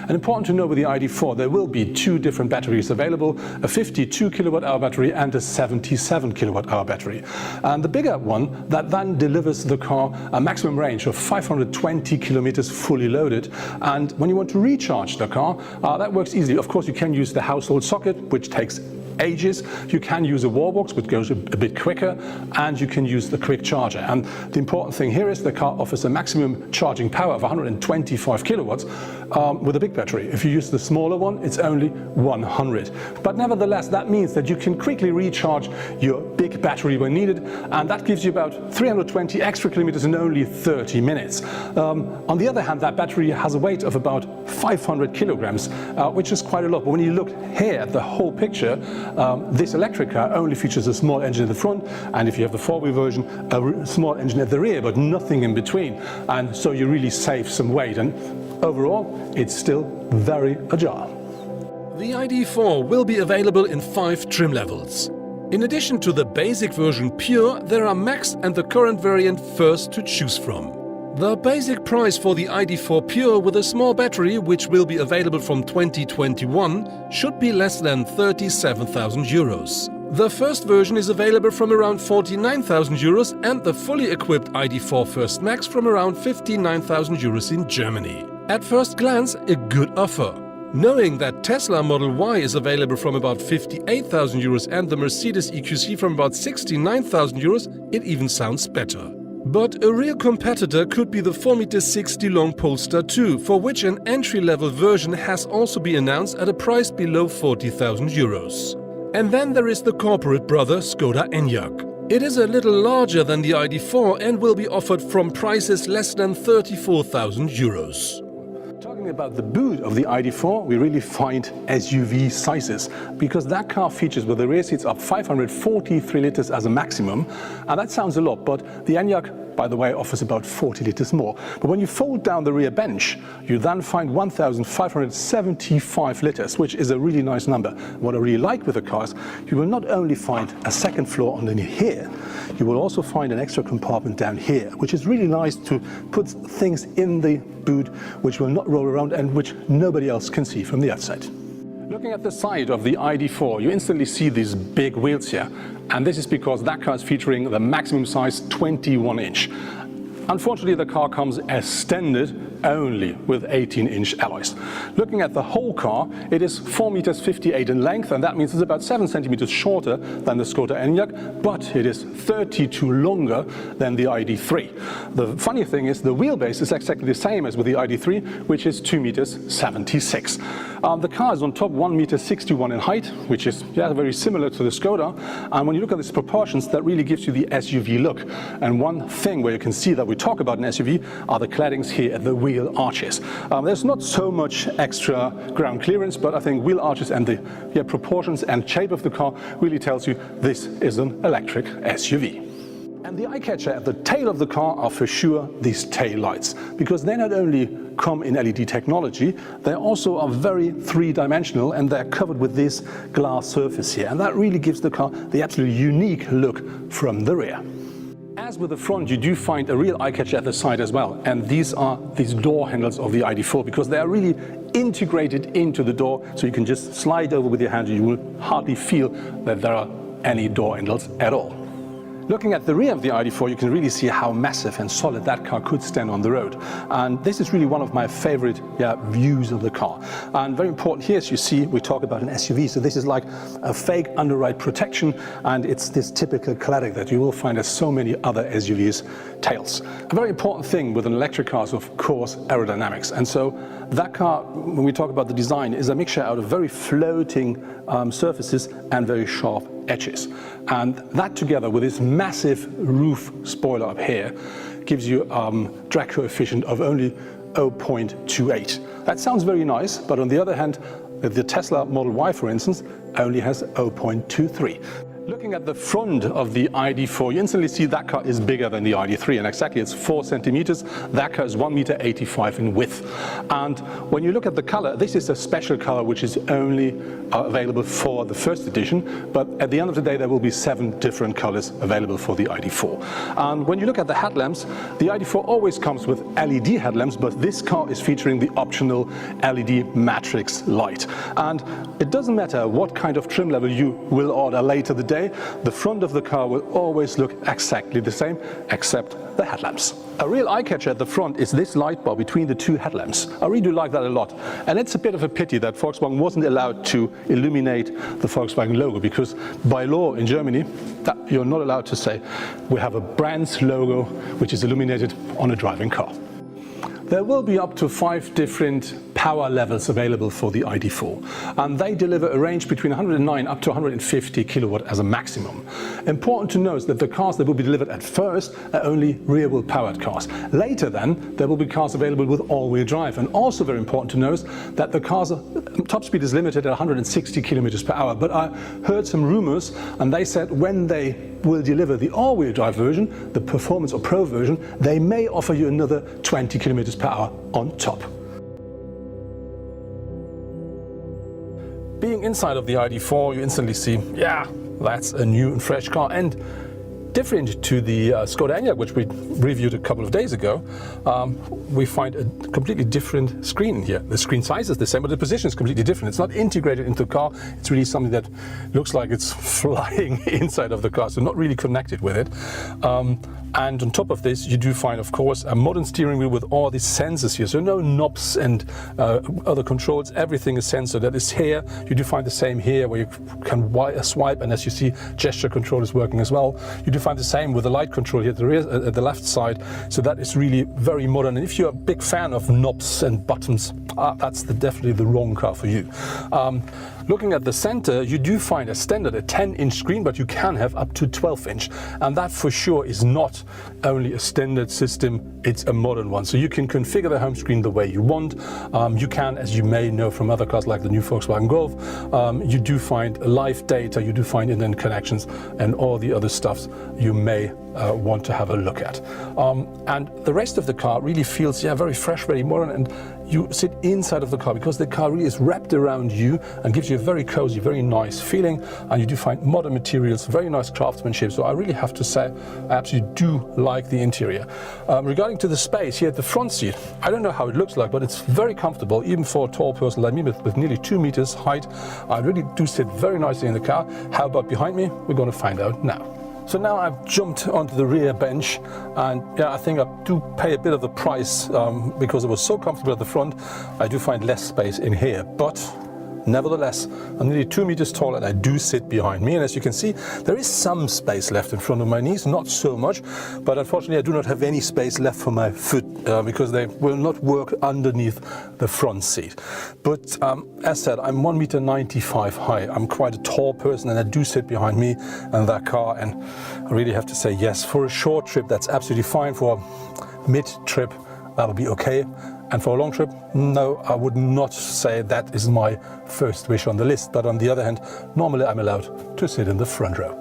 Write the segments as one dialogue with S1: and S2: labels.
S1: And important to know with the ID.4, there will be two different batteries available, a 52 kilowatt-hour battery and a 77 kilowatt-hour battery. And the bigger one, that then delivers the car a maximum range of 520 kilometers fully loaded. And when you want to recharge the car, that works easily. Of course, you can use the household socket, which takes ages. You can use a wall box, which goes a bit quicker, and you can use the quick charger. And the important thing here is the car offers a maximum charging power of 125 kilowatts with a big battery. If you use the smaller one, it's only 100. But nevertheless, that means that you can quickly recharge your big battery when needed, and that gives you about 320 extra kilometers in only 30 minutes. On the other hand, that battery has a weight of about 500 kilograms, which is quite a lot. But when you look here at the whole picture, this electric car only features a small engine at the front, and if you have the four-wheel version, a small engine at the rear, but nothing in between. And so you really save some weight, and overall, it's still very agile.
S2: The ID.4 will be available in 5 trim levels. In addition to the basic version Pure, there are Max and the current variant First to choose from. The basic price for the ID.4 Pure with a small battery, which will be available from 2021, should be less than 37,000 euros. The first version is available from around 49,000 euros and the fully equipped ID.4 First Max from around 59,000 euros in Germany. At first glance, a good offer. Knowing that Tesla Model Y is available from about 58,000 euros and the Mercedes EQC from about 69,000 euros, it even sounds better. But a real competitor could be the 4.60 m long Polestar 2, for which an entry-level version has also been announced at a price below 40,000 euros. And then there is the corporate brother Skoda Enyaq. It is a little larger than the ID.4 and will be offered from prices less than 34,000 euros.
S1: Talking about the boot of the ID.4, we really find SUV sizes, because that car features with the rear seats up 543 liters as a maximum, and that sounds a lot, but the Enyaq, by the way, offers about 40 liters more. But when you fold down the rear bench, you then find 1,575 liters, which is a really nice number. What I really like with the cars, you will not only find a second floor underneath here, you will also find an extra compartment down here, which is really nice to put things in the boot which will not roll around and which nobody else can see from the outside. Looking at the side of the ID.4, you instantly see these big wheels here, and this is because that car is featuring the maximum size 21-inch. Unfortunately, the car comes extended only with 18-inch alloys. Looking at the whole car, it is 4.58 meters in length, and that means it's about 7 centimeters shorter than the Skoda Enyaq, but it is 32 longer than the ID.3. The funny thing is the wheelbase is exactly the same as with the ID.3, which is 2.76 meters. The car is on top 1.61 meters in height, which is very similar to the Skoda. And when you look at these proportions, that really gives you the SUV look. And one thing where you can see that we talk about an SUV are the claddings here at the wheel arches. There's not so much extra ground clearance, but I think wheel arches and the proportions and shape of the car really tells you this is an electric SUV. And the eye-catcher at the tail of the car are for sure these tail lights, because they not only come in LED technology, they also are very three-dimensional, and they're covered with this glass surface here, and that really gives the car the absolutely unique look from the rear. As with the front, you do find a real eye-catcher at the side as well, and these are these door handles of the ID.4, because they are really integrated into the door, so you can just slide over with your hand and you will hardly feel that there are any door handles at all. Looking at the rear of the ID.4, you can really see how massive and solid that car could stand on the road. And this is really one of my favorite views of the car. And very important here, as you see, we talk about an SUV. So this is like a fake underride protection, and it's this typical cladding that you will find as so many other SUVs' tails. A very important thing with an electric car is, of course, aerodynamics. And so that car, when we talk about the design, is a mixture out of very floating surfaces and very sharp edges. And that together with this massive roof spoiler up here gives you drag coefficient of only 0.28. That sounds very nice, but on the other hand, the Tesla Model Y, for instance, only has 0.23. Looking at the front of the ID.4, you instantly see that car is bigger than the ID.3, and exactly it's 4 centimeters. That car is 1.85 m in width. And when you look at the color, this is a special color which is only available for the first edition, but at the end of the day there will be 7 different colors available for the ID.4. And when you look at the headlamps, the ID.4 always comes with LED headlamps, but this car is featuring the optional LED matrix light. And it doesn't matter what kind of trim level you will order later the day, the front of the car will always look exactly the same, except the headlamps. A real eye-catcher at the front is this light bar between the 2 headlamps. I really do like that a lot. And it's a bit of a pity that Volkswagen wasn't allowed to illuminate the Volkswagen logo, because by law in Germany, that you're not allowed to say, we have a brand's logo which is illuminated on a driving car. There will be up to 5 different power levels available for the ID.4, and they deliver a range between 109 up to 150 kilowatt as a maximum. Important to note that the cars that will be delivered at first are only rear-wheel powered cars. Later then, there will be cars available with all-wheel drive, and also very important to note that the cars top speed is limited at 160 kilometers per hour. But I heard some rumors, and they said when they will deliver the all-wheel drive version, the Performance or Pro version, they may offer you another 20 kilometers per hour on top. Being inside of the ID.4, you instantly see, yeah, that's a new and fresh car. And different to the Skoda Enyaq, which we reviewed a couple of days ago, we find a completely different screen in here. The screen size is the same, but the position is completely different. It's not integrated into the car. It's really something that looks like it's flying inside of the car, so not really connected with it. And on top of this, you do find, of course, a modern steering wheel with all these sensors here. So no knobs and other controls. Everything is sensor. That is here. You do find the same here, where you can swipe, and as you see, gesture control is working as well. You do find the same with the light control here at the rear, at the left side. So that is really very modern. And if you're a big fan of knobs and buttons, that's definitely the wrong car for you. Looking at the center, you do find a standard, a 10-inch screen, but you can have up to 12-inch. And that for sure is not only a standard system, it's a modern one. So you can configure the home screen the way you want. You can, as you may know from other cars like the new Volkswagen Golf, you do find live data, you do find internet connections and all the other stuff you may want to have a look at. And the rest of the car really feels, yeah, very fresh, very modern, and you sit inside of the car because the car really is wrapped around you and gives you a very cozy, very nice feeling. And you do find modern materials, very nice craftsmanship. So I really have to say, I absolutely do like the interior. Regarding to the space here at the front seat, I don't know how it looks like, but it's very comfortable, even for a tall person like me with nearly 2 meters height. I really do sit very nicely in the car. How about behind me? We're going to find out now. So now I've jumped onto the rear bench, and yeah, I think I do pay a bit of the price because it was so comfortable at the front. I do find less space in here, but nevertheless, I'm nearly 2 meters tall and I do sit behind me. And as you can see, there is some space left in front of my knees, not so much, but unfortunately I do not have any space left for my foot because they will not work underneath the front seat. But as said, I'm 1.95 meters high. I'm quite a tall person and I do sit behind me in that car, and I really have to say yes, for a short trip that's absolutely fine. For a mid-trip, that'll be okay. And for a long trip, no, I would not say that is my first wish on the list. But on the other hand, normally I'm allowed to sit in the front row.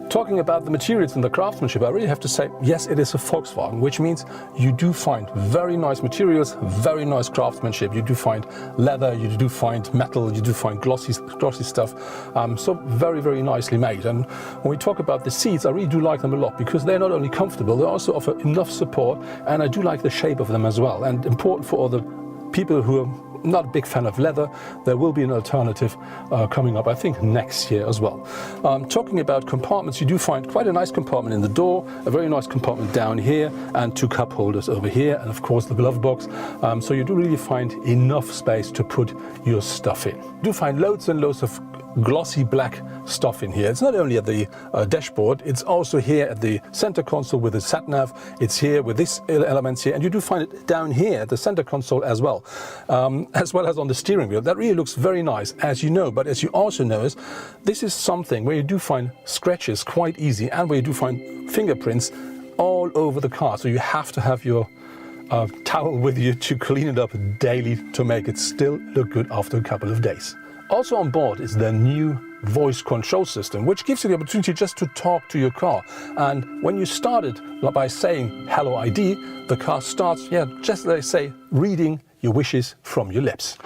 S1: Talking about the materials and the craftsmanship, I really have to say, yes, it is a Volkswagen, which means you do find very nice materials, very nice craftsmanship. You do find leather, you do find metal, you do find glossy stuff. So very, very nicely made. And when we talk about the seats, I really do like them a lot because they're not only comfortable, they also offer enough support, and I do like the shape of them as well. And important for all the people who are not a big fan of leather, there will be an alternative coming up, I think, next year as well. Talking about compartments, you do find quite a nice compartment in the door, a very nice compartment down here, and 2 cup holders over here, and of course the glove box. So you do really find enough space to put your stuff in. You do find loads and loads of glossy black stuff in here. It's not only at the dashboard, it's also here at the center console with the sat nav. It's here with these elements here, and you do find it down here at the center console as well as on the steering wheel. That really looks very nice, as you know. But as you also know, this is something where you do find scratches quite easy, and where you do find fingerprints all over the car. So you have to have your towel with you to clean it up daily to make it still look good after a couple of days. Also on board is the new voice control system, which gives you the opportunity just to talk to your car. And when you started by saying hello ID, the car starts, just like I say, reading your wishes from your lips.